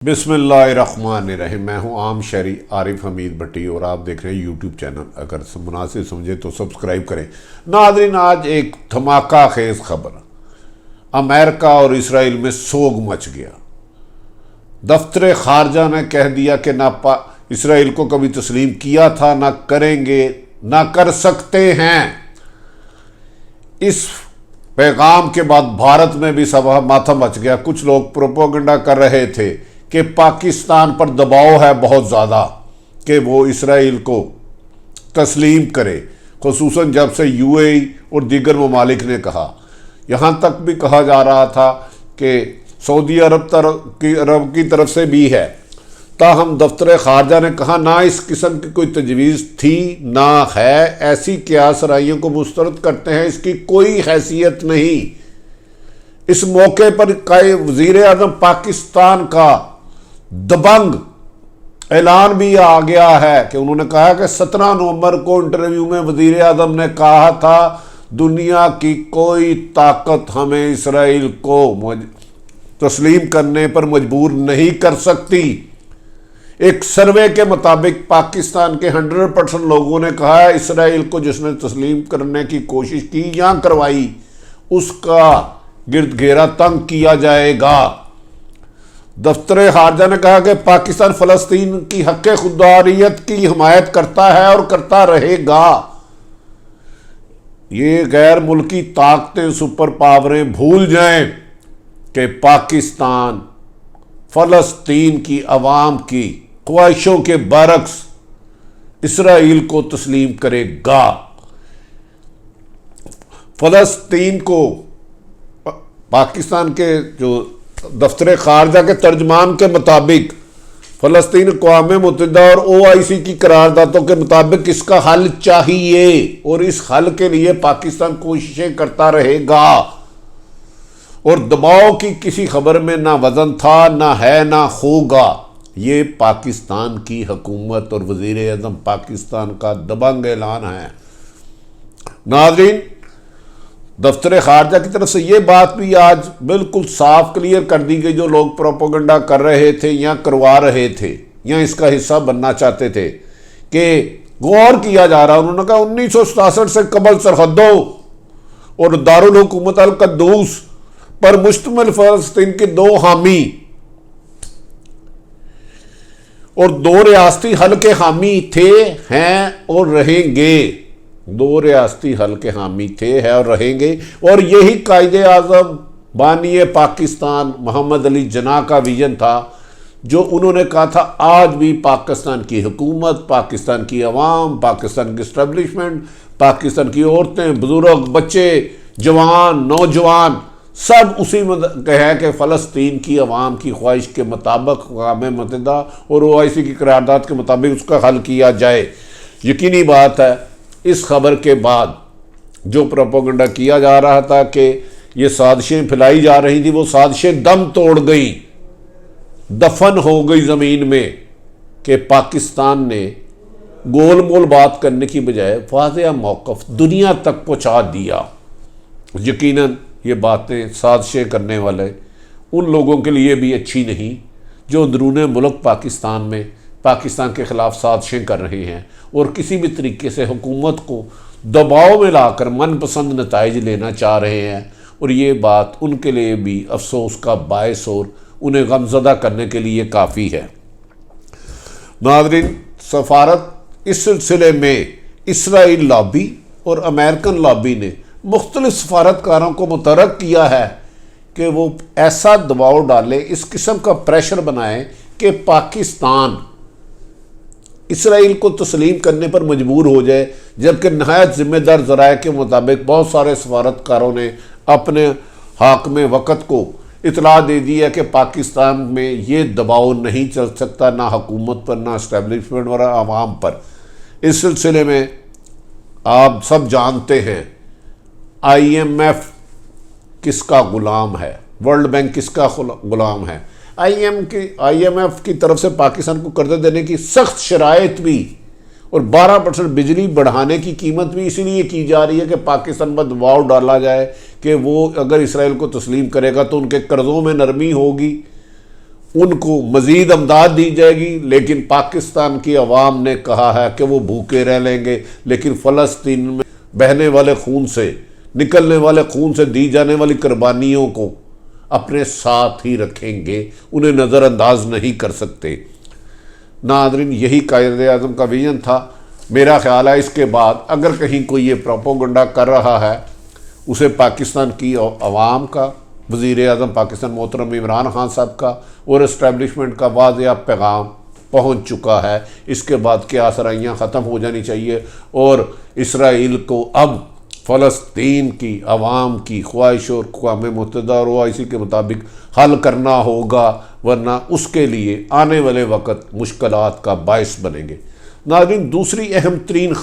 बिस्मिल्लाहिर्रहमानिर्रहीम। मैं हूं आम शहरी आरिफ हमीद भट्टी और आप देख रहे हैं यूट्यूब चैनल। अगर मुनासिब समझे तो सब्सक्राइब करें। नाज़रीन, आज एक धमाका खेज खबर, अमेरिका और इसराइल में सोग मच गया। दफ्तर खारजा ने कह दिया कि ना इसराइल को कभी तस्लीम किया था, ना करेंगे, ना कर सकते हैं। इस पैगाम के बाद भारत में भी सभा माथा मच गया। कुछ लोग प्रोपेगेंडा कर रहे थे कि पाकिस्तान पर दबाव है बहुत ज़्यादा कि वो इसराइल को तस्लीम करे, खुसूसन जब से यूएई और दीगर ममालिक ने कहा। यहाँ तक भी कहा जा रहा था कि सऊदी अरब की तरफ से भी है। ताहम दफ्तर खारजा ने कहा ना इस किस्म की कोई तजवीज़ थी ना है, ऐसी क्यास राइयों को मुस्तरद करते हैं, इसकी कोई हैसियत नहीं। इस मौके पर वज़ीर आज़म पाकिस्तान का दबंग ऐलान भी आ गया है कि उन्होंने कहा कि 17 नवंबर को इंटरव्यू में वज़ीर आज़म ने कहा था दुनिया की कोई ताकत हमें इसराइल को तस्लीम करने पर मजबूर नहीं कर सकती। एक सर्वे के मुताबिक पाकिस्तान के 100% लोगों ने कहा है इसराइल को जिसने तस्लीम करने की कोशिश की या करवाई उसका गिरद घेरा तंग किया जाएगा। दफ्तर खारजा ने कहा कि पाकिस्तान फ़लस्तीन की हक़ खुददारियत की हिमायत करता है और करता रहेगा। ये गैर मुल्की ताकतें, सुपर पावरें भूल जाएं कि पाकिस्तान फ़लस्तीन की अवाम की ख्वाहिशों के बरक्स इसराइल को तस्लीम करेगा। फ़लस्तीन को पाकिस्तान के जो दफ्तर खारजा के तर्जमान के मुताबिक फ़लस्तीन अक़वाम मुत्तहिदा और OIC की करारदादों के मुताबिक इसका हल चाहिए और इस हल के लिए पाकिस्तान कोशिशें करता रहेगा। और दबाव की किसी खबर में ना वज़न था, ना है, ना होगा। ये पाकिस्तान की हुकूमत और वज़ीर आज़म पाकिस्तान का दबंग ऐलान है। नाज़रीन, दफ्तर खारजा की तरफ से ये बात भी आज बिल्कुल साफ क्लियर कर दी गई। जो लोग प्रोपेगेंडा कर रहे थे या करवा रहे थे या इसका हिस्सा बनना चाहते थे कि गौर किया जा रहा। उन्होंने कहा 1967 से कबल सरहदों और दारुल हुकूमत अल क़ुद्दूस पर मुश्तमिल फ़लस्तीन के 2 हामी और 2 रियासती हल के हामी थे, हैं और रहेंगे। 2 रियासती हल के हामी थे, है और रहेंगे। और यही कायदे आज़म बानी पाकिस्तान मोहम्मद अली जिन्ना का विजन था, जो उन्होंने कहा था आज भी पाकिस्तान की हुकूमत, पाकिस्तान की अवाम, पाकिस्तान की इस्टेब्लिशमेंट, पाकिस्तान की औरतें, बुजुर्ग, बच्चे, जवान, नौजवान सब उसी में है कि फ़लस्तीन की अवाम की ख्वाहिश के मुताबिक अक़वाम मुत्तहिदा और OIC की करारदाद के मुताबिक उसका हल किया जाए। यकीनी बात है इस खबर के बाद जो प्रोपेगेंडा किया जा रहा था कि ये साजिशें फैलाई जा रही थी, वो साजिशें दम तोड़ गई, दफन हो गई ज़मीन में कि पाकिस्तान ने गोल मोल बात करने की बजाय वाज़ेह मौक़िफ़ दुनिया तक पहुँचा दिया। यकीनन ये बातें साजिशें करने वाले उन लोगों के लिए भी अच्छी नहीं जो अंदरूने मुल्क पाकिस्तान में पाकिस्तान के ख़िलाफ़ साजिशें कर रहे हैं और किसी भी तरीके से हुकूमत को दबाव में लाकर मनपसंद नताइज लेना चाह रहे हैं। और ये बात उनके लिए भी अफसोस का बायस और उन्हें गमज़दा करने के लिए काफ़ी है। नाज़रीन, सफारत इस सिलसिले में इसराइल लॉबी और अमेरिकन लॉबी ने मुख्तलिफ सफारतकारों को मुतरक किया है कि वो ऐसा दबाव डालें, इस किस्म का प्रेशर बनाएं कि पाकिस्तान इसराइल को तस्लीम करने पर मजबूर हो जाए। जबकि नहायत ज़िम्मेदार ज़राए के मुताबिक बहुत सारे सफारतकारों ने अपने हाकिम वक़्त को इतला दे दी है कि पाकिस्तान में ये दबाव नहीं चल सकता, ना हुकूमत पर, ना इस्टेब्लिशमेंट और आवाम पर। इस सिलसिले में आप सब जानते हैं IMF किसका ग़ुलाम है, वर्ल्ड बैंक किसका ग़ुलाम है। IMF की तरफ से पाकिस्तान को कर्ज़े देने की सख्त शराइत भी और 12% बिजली बढ़ाने की कीमत भी इसीलिए की जा रही है कि पाकिस्तान पर दबाव डाला जाए कि वो अगर इसराइल को तस्लीम करेगा तो उनके कर्ज़ों में नरमी होगी उनको मज़ीद अमदाद दी जाएगी, लेकिन पाकिस्तान की अवाम ने कहा है कि वो भूखे रह लेंगे, लेकिन फ़लस्तीन में बहने वाले खून से, निकलने वाले खून से दी जाने वाली कुर्बानियों को अपने साथ ही रखेंगे, उन्हें नज़रअंदाज नहीं कर सकते। नाज़रीन, यही कायदे आज़म का विजन था। मेरा ख्याल है इसके बाद अगर कहीं कोई ये प्रोपोगंडा कर रहा है, उसे पाकिस्तान की अवाम का, वज़ीर आज़म पाकिस्तान मोहतरम इमरान खान साहब का और इस्टेब्लिशमेंट का वाज़ेह पैगाम पहुंच चुका है। इसके बाद क्या आसराइयाँ ख़त्म हो जानी चाहिए और इसराइल को अब फ़लस्तीन की अवाम की ख्वाहिश और अक़वाम मुत्तहिदा और OIC के मुताबिक हल करना होगा, वरना उसके लिए आने वाले वक्त मुश्किलात का बायस बनेंगे। नाज़रीन, दूसरी अहम तरीन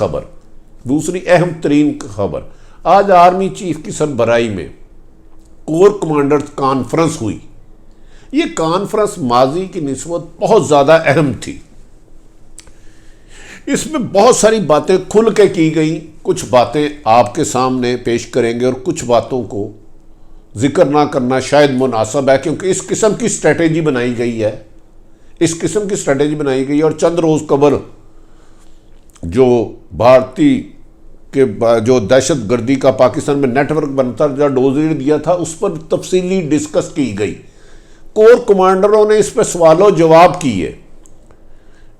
खबर, आज आर्मी चीफ की सरबराही में कोर कमांडर्स कॉन्फ्रेंस हुई। ये कॉन्फ्रेंस माजी की निस्बत बहुत ज़्यादा अहम थी। इसमें बहुत सारी बातें खुल के की गई, कुछ बातें आपके सामने पेश करेंगे और कुछ बातों को जिक्र ना करना शायद मुनासिब है, क्योंकि इस किस्म की स्ट्रेटेजी बनाई गई है। और चंद रोज़ कबल जो भारतीय के जो दहशत गर्दी का पाकिस्तान में नेटवर्क बनता जो डोजरी दिया था, उस पर तफसीली डिस्कस की गई। कोर कमांडरों ने इस पर सवालों जवाब किए।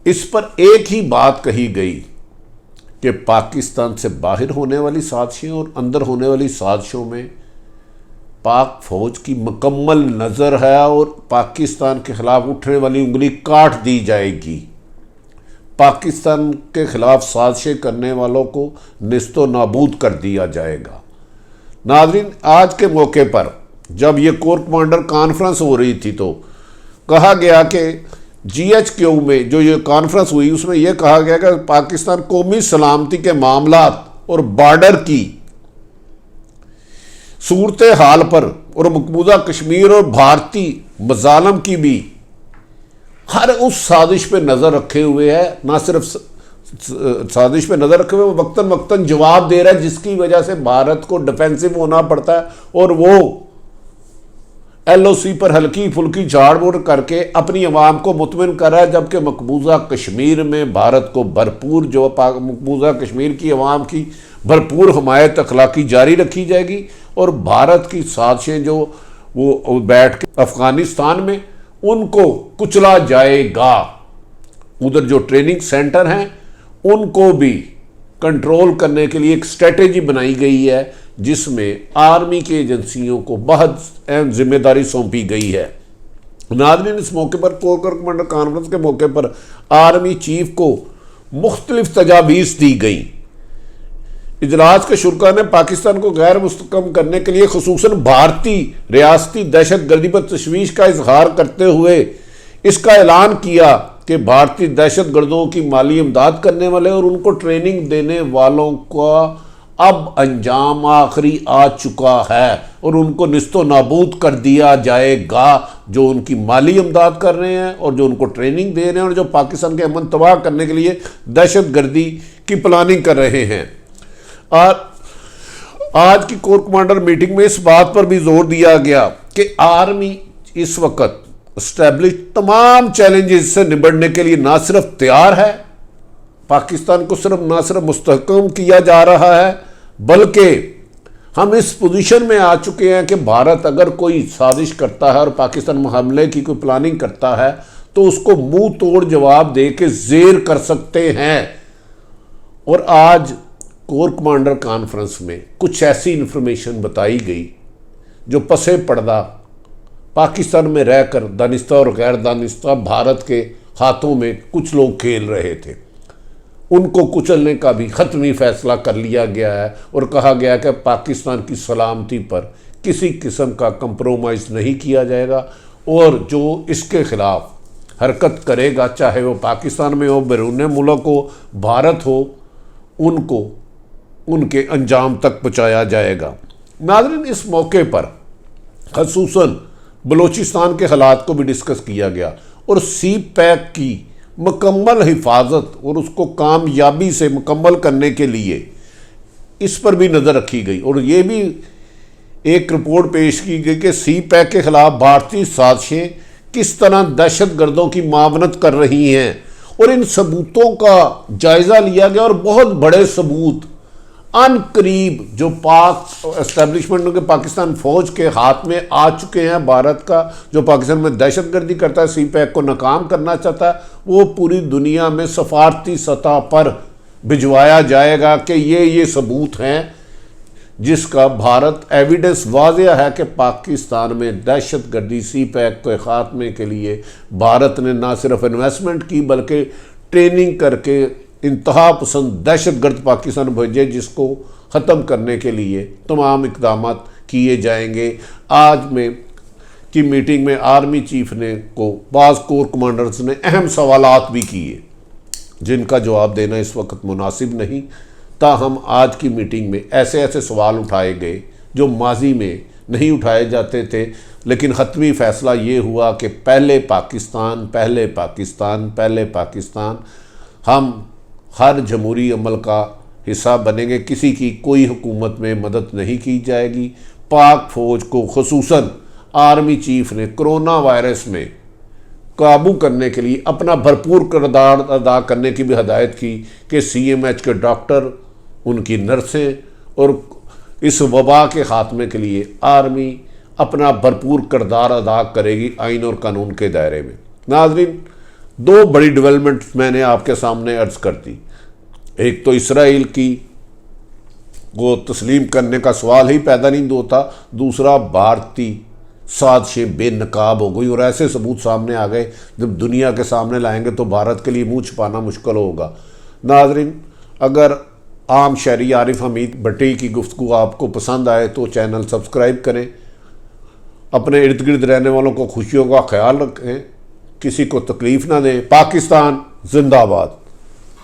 इस पर एक ही बात कही गई कि पाकिस्तान से बाहर होने वाली साजिशें और अंदर होने वाली साजिशों में पाक फौज की मुकम्मल नज़र है और पाकिस्तान के खिलाफ उठने वाली उंगली काट दी जाएगी। पाकिस्तान के खिलाफ साजिशें करने वालों को निस्तो नाबूद कर दिया जाएगा। नाज़रीन, आज के मौके पर जब ये कोर कमांडर कॉन्फ्रेंस हो रही थी तो कहा गया कि GHQ में जो ये कॉन्फ्रेंस हुई उसमें यह कहा गया कि पाकिस्तान कौमी सलामती के मामलात और बॉर्डर की सूरत हाल पर और मकबूजा कश्मीर और भारतीय मजालम की भी हर उस साजिश पे नज़र रखे हुए है। ना सिर्फ साजिश पे नज़र रखे हुए, वक्तन वक्तन जवाब दे रहा है, जिसकी वजह से भारत को डिफेंसिव होना पड़ता है और वो LOC पर हल्की फुल्की झाड़ बूढ़ करके अपनी आवाम को मुतमिन कर रहा है, जबकि मकबूजा कश्मीर में भारत को भरपूर मकबूजा कश्मीर की आवाम की भरपूर हमायत अखलाकी जारी रखी जाएगी और भारत की साजिशें जो वो बैठ के अफगानिस्तान में उनको कुचला जाएगा। उधर जो ट्रेनिंग सेंटर हैं उनको भी कंट्रोल करने के लिए एक स्ट्रेटेजी बनाई गई है, जिसमें आर्मी की एजेंसियों को बहुत अहम जिम्मेदारी सौंपी गई है। नाज़रीन, इस मौके पर कोर कमांडर कॉन्फ्रेंस के मौके पर आर्मी चीफ को मुख्तलिफ तजावीज़ दी गई। इजलास के शुरा ने पाकिस्तान को गैर मुस्तकम करने के लिए खुसूसन भारतीय रियासती दहशत गर्दी पर तशवीश का इजहार करते हुए इसका ऐलान किया कि भारतीय दहशत गर्दों की माली इमदाद करने वाले और उनको ट्रेनिंग देने वालों का अब अंजाम आखिरी आ चुका है और उनको निस्तो नाबूद कर दिया जाएगा, जो उनकी माली इमदाद कर रहे हैं और जो उनको ट्रेनिंग दे रहे हैं और जो पाकिस्तान के अमन तबाह करने के लिए दहशत गर्दी की प्लानिंग कर रहे हैं। और आज की कोर कमांडर मीटिंग में इस बात पर भी जोर दिया गया कि आर्मी इस वक्त एस्टैब्लिश तमाम चैलेंजेस से निपटने के लिए ना सिर्फ तैयार है, पाकिस्तान को ना सिर्फ मुस्तहकम किया जा रहा है, बल्कि हम इस पोजीशन में आ चुके हैं कि भारत अगर कोई साजिश करता है और पाकिस्तान हमले की कोई प्लानिंग करता है तो उसको मुंह तोड़ जवाब दे के जेर कर सकते हैं। और आज कोर कमांडर कॉन्फ्रेंस में कुछ ऐसी इंफॉर्मेशन बताई गई जो पसे पर्दा पाकिस्तान में रहकर दानिस्ता और गैर दानिस्ता भारत के हाथों में कुछ लोग खेल रहे थे, उनको कुचलने का भी हतमी फैसला कर लिया गया है और कहा गया कि पाकिस्तान की सलामती पर किसी किस्म का कंप्रोमाइज़ नहीं किया जाएगा और जो इसके खिलाफ हरकत करेगा, चाहे वो पाकिस्तान में हो, बैरून मुल्क हो, भारत हो, उनको उनके अंजाम तक पहुँचाया जाएगा। नाज़रीन, इस मौके पर खसूसन बलूचिस्तान के हालात को भी डिस्कस किया गया और CPEC की मुकम्मल हिफाजत और उसको कामयाबी से मुकम्मल करने के लिए इस पर भी नज़र रखी गई और ये भी एक रिपोर्ट पेश की गई कि CPEC के ख़िलाफ़ भारतीय साजिशें किस तरह दहशतगर्दों की मावनत कर रही हैं, और इन सबूतों का जायजा लिया गया और बहुत बड़े सबूत अन करीब जो पाक एस्टेब्लिशमेंट के पाकिस्तान फौज के हाथ में आ चुके हैं। भारत का जो पाकिस्तान में दहशतगर्दी करता है, CPEC को नाकाम करना चाहता है, वो पूरी दुनिया में सफारती सतह पर भिजवाया जाएगा कि ये सबूत हैं जिसका भारत एविडेंस वाज़ेह है कि पाकिस्तान में दहशतगर्दी CPEC के खात्मे के लिए भारत ने ना सिर्फ इन्वेस्टमेंट की बल्कि ट्रेनिंग करके इंतहा पसंद दहशतगर्द पाकिस्तान भेजे, जिसको ख़त्म करने के लिए तमाम इक़दाम किए जाएंगे। आज में की मीटिंग में आर्मी चीफ ने को बाज़ कोर कमांडर्स ने अहम सवालात भी किए जिनका जवाब देना इस वक्त मुनासिब नहीं। ताहम आज की मीटिंग में ऐसे ऐसे सवाल उठाए गए जो माजी में नहीं उठाए जाते थे, लेकिन हतमी फ़ैसला ये हुआ कि पहले पाकिस्तान, पहले पाकिस्तान, पहले पाकिस्तान। हम हर जमहूरी अमल का हिस्सा बनेंगे, किसी की कोई हुकूमत में मदद नहीं की जाएगी। पाक फ़ौज को खुसूसन आर्मी चीफ ने कोरोना वायरस में काबू करने के लिए अपना भरपूर किरदार अदा करने की भी हदायत की कि CMH के डॉक्टर, उनकी नर्सें और इस वबा के ख़ात्मे के लिए आर्मी अपना भरपूर किरदार अदा करेगी आइन और कानून के दायरे में। नाज़रीन, दो बड़ी डेवलपमेंट्स मैंने आपके सामने अर्ज़ कर दी। एक तो इसराइल की को तस्लीम करने का सवाल ही पैदा नहीं होता, दूसरा भारतीय साजिशें बेनकाब हो गई और ऐसे सबूत सामने आ गए जब दुनिया के सामने लाएंगे तो भारत के लिए मुंह छुपाना मुश्किल होगा। नाज़रीन, अगर आम शहरी आरिफ हमीद भट्टी की गुफ्तगू आपको पसंद आए तो चैनल सब्सक्राइब करें, अपने इर्द गिर्द रहने वालों को खुशियों का ख्याल रखें, किसी को तकलीफ़ ना दें। पाकिस्तान जिंदाबाद।